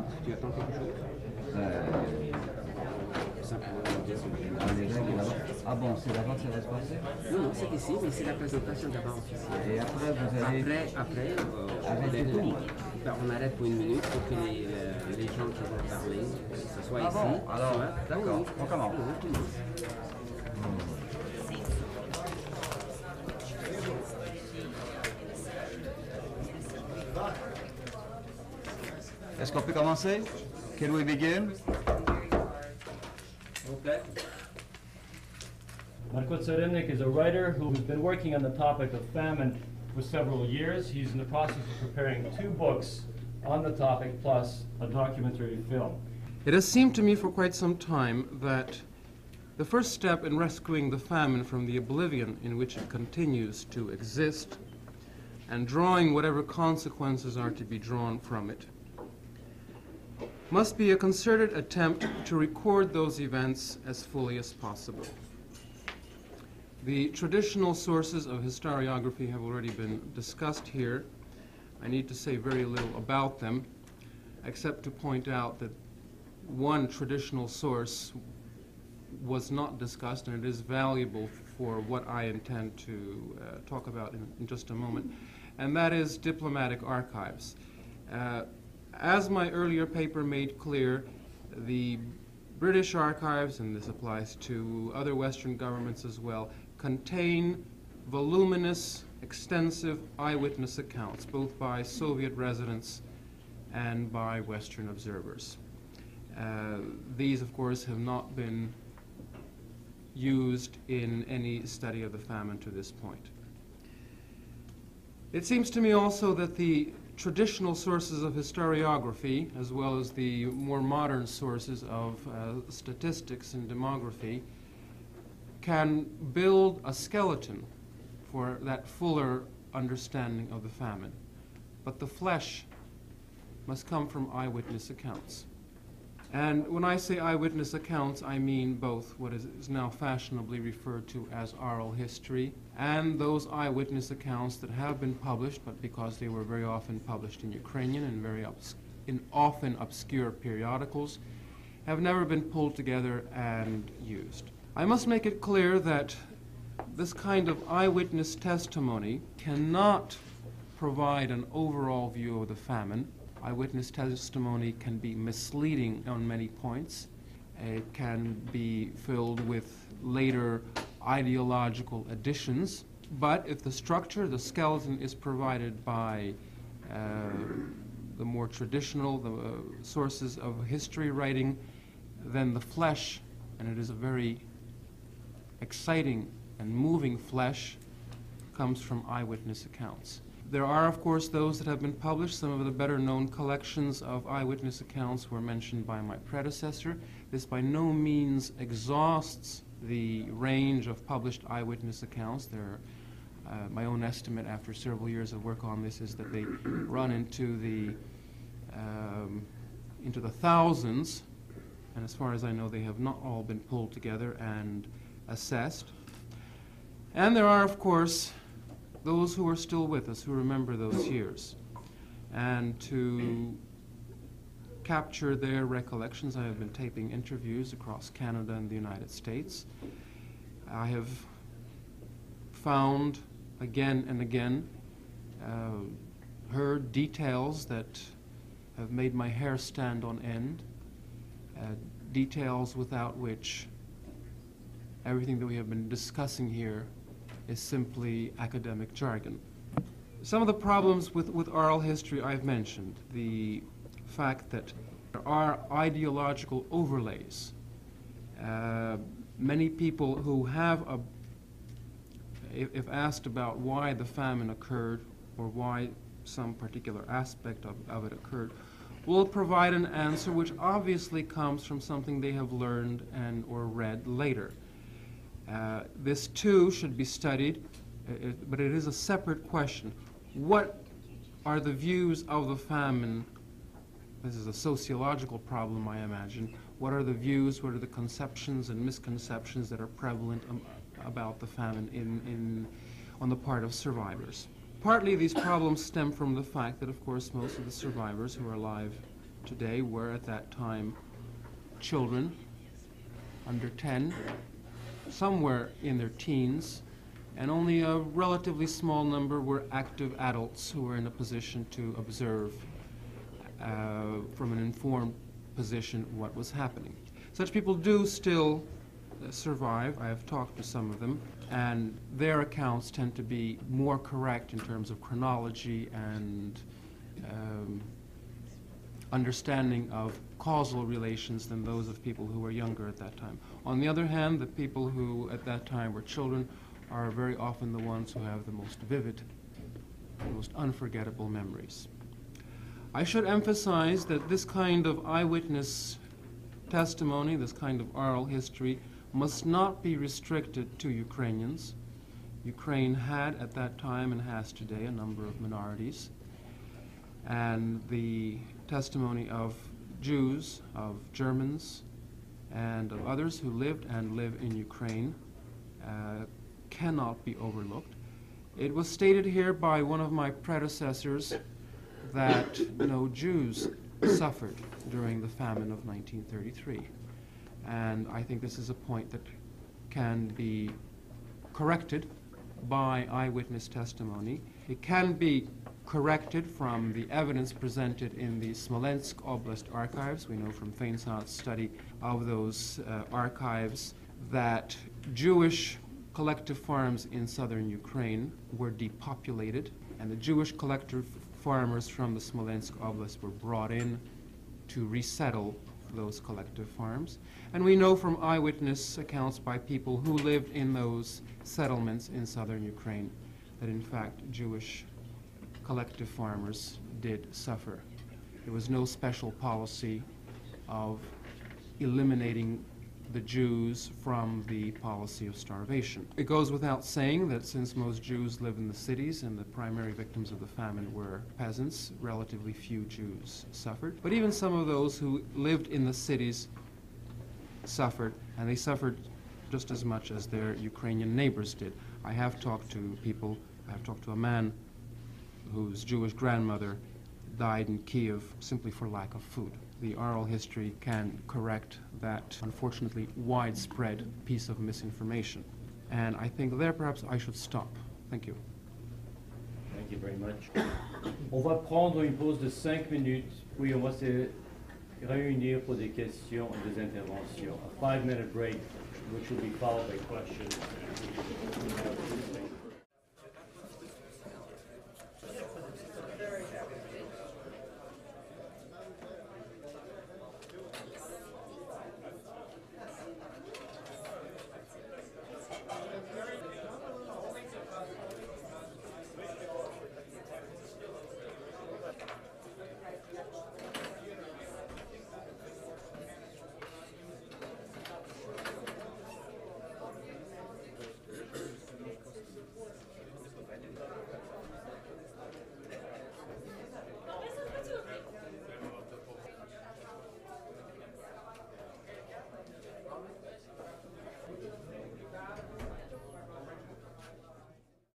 Hein? Tu attends quelque chose? Simplement demander si Les règles là-bas. Ah bon, c'est là-bas que ça va se passer? Non, non, c'est ici, mais c'est la présentation d'abord officielle. Et après, vous allez... Après, Arrêtez tout. on arrête pour une minute pour que les gens qui vont parler, ce soit ici. Bon, alors, soit... d'accord, on commence. On commence. Est-ce qu'on peut commencer? Can we begin? Okay. Marco Carynnyk is a writer who's been working on the topic of famine for several years. He's in the process of preparing 2 books on the topic, plus a documentary film. It has seemed to me for quite some time that the first step in rescuing the famine from the oblivion in which it continues to exist and drawing whatever consequences are to be drawn from it must be a concerted attempt to record those events as fully as possible. The traditional sources of historiography have already been discussed here. I need to say very little about them, except to point out that one traditional source was not discussed, and it is valuable for what I intend to talk about in just a moment, and that is diplomatic archives. As my earlier paper made clear, the British archives, and this applies to other Western governments as well, contain voluminous, extensive eyewitness accounts, both by Soviet residents and by Western observers. These, of course, have not been used in any study of the famine to this point. It seems to me also that the traditional sources of historiography, as well as the more modern sources of statistics and demography, can build a skeleton for that fuller understanding of the famine. But the flesh must come from eyewitness accounts. And when I say eyewitness accounts, I mean both what is now fashionably referred to as oral history and those eyewitness accounts that have been published, but because they were very often published in Ukrainian and often obscure periodicals, have never been pulled together and used. I must make it clear that this kind of eyewitness testimony cannot provide an overall view of the famine. Eyewitness testimony can be misleading on many points. It can be filled with later ideological additions. But if the structure, the skeleton, is provided by the more traditional sources of history writing, then the flesh, and it is a very exciting and moving flesh, comes from eyewitness accounts. There are, of course, those that have been published. Some of the better-known collections of eyewitness accounts were mentioned by my predecessor. This by no means exhausts the range of published eyewitness accounts. My own estimate after several years of work on this is that they run into the thousands, and as far as I know, they have not all been pulled together and assessed. And there are, of course, those who are still with us, who remember those years. And to capture their recollections, I have been taping interviews across Canada and the United States. I have found again and again, heard details that have made my hair stand on end, details without which everything that we have been discussing here is simply academic jargon. Some of the problems with oral history I've mentioned, the fact that there are ideological overlays. Many people who have if asked about why the famine occurred or why some particular aspect of it occurred, will provide an answer which obviously comes from something they have learned and or read later. This too should be studied, but it is a separate question. What are the views of the famine? This is a sociological problem, I imagine. What are the views, what are the conceptions and misconceptions that are prevalent about the famine on the part of survivors? Partly these problems stem from the fact that, of course, most of the survivors who are alive today were at that time children under 10, some were in their teens, and only a relatively small number were active adults who were in a position to observe from an informed position what was happening. Such people do still survive. I have talked to some of them, and their accounts tend to be more correct in terms of chronology and understanding of causal relations than those of people who were younger at that time. On the other hand, the people who at that time were children are very often the ones who have the most vivid, the most unforgettable memories. I should emphasize that this kind of eyewitness testimony, this kind of oral history, must not be restricted to Ukrainians. Ukraine had at that time and has today a number of minorities, and the testimony of Jews, of Germans, and of others who lived and live in Ukraine cannot be overlooked. It was stated here by one of my predecessors that no Jews suffered during the famine of 1933. And I think this is a point that can be corrected by eyewitness testimony. It can be corrected from the evidence presented in the Smolensk Oblast archives. We know from Feinsart's study of those archives that Jewish collective farms in southern Ukraine were depopulated, and the Jewish collective farmers from the Smolensk Oblast were brought in to resettle those collective farms. And we know from eyewitness accounts by people who lived in those settlements in southern Ukraine that in fact Jewish collective farmers did suffer. There was no special policy of eliminating the Jews from the policy of starvation. It goes without saying that since most Jews live in the cities and the primary victims of the famine were peasants, relatively few Jews suffered. But even some of those who lived in the cities suffered, and they suffered just as much as their Ukrainian neighbors did. I have talked to people, I have talked to a man whose Jewish grandmother died in Kiev simply for lack of food. The oral history can correct that, unfortunately, widespread piece of misinformation. And I think there perhaps I should stop. Thank you. Thank you very much. On va prendre une pause de 5 minutes, puis on va se réunir pour des questions et des interventions. A 5-minute break, which will be followed by questions.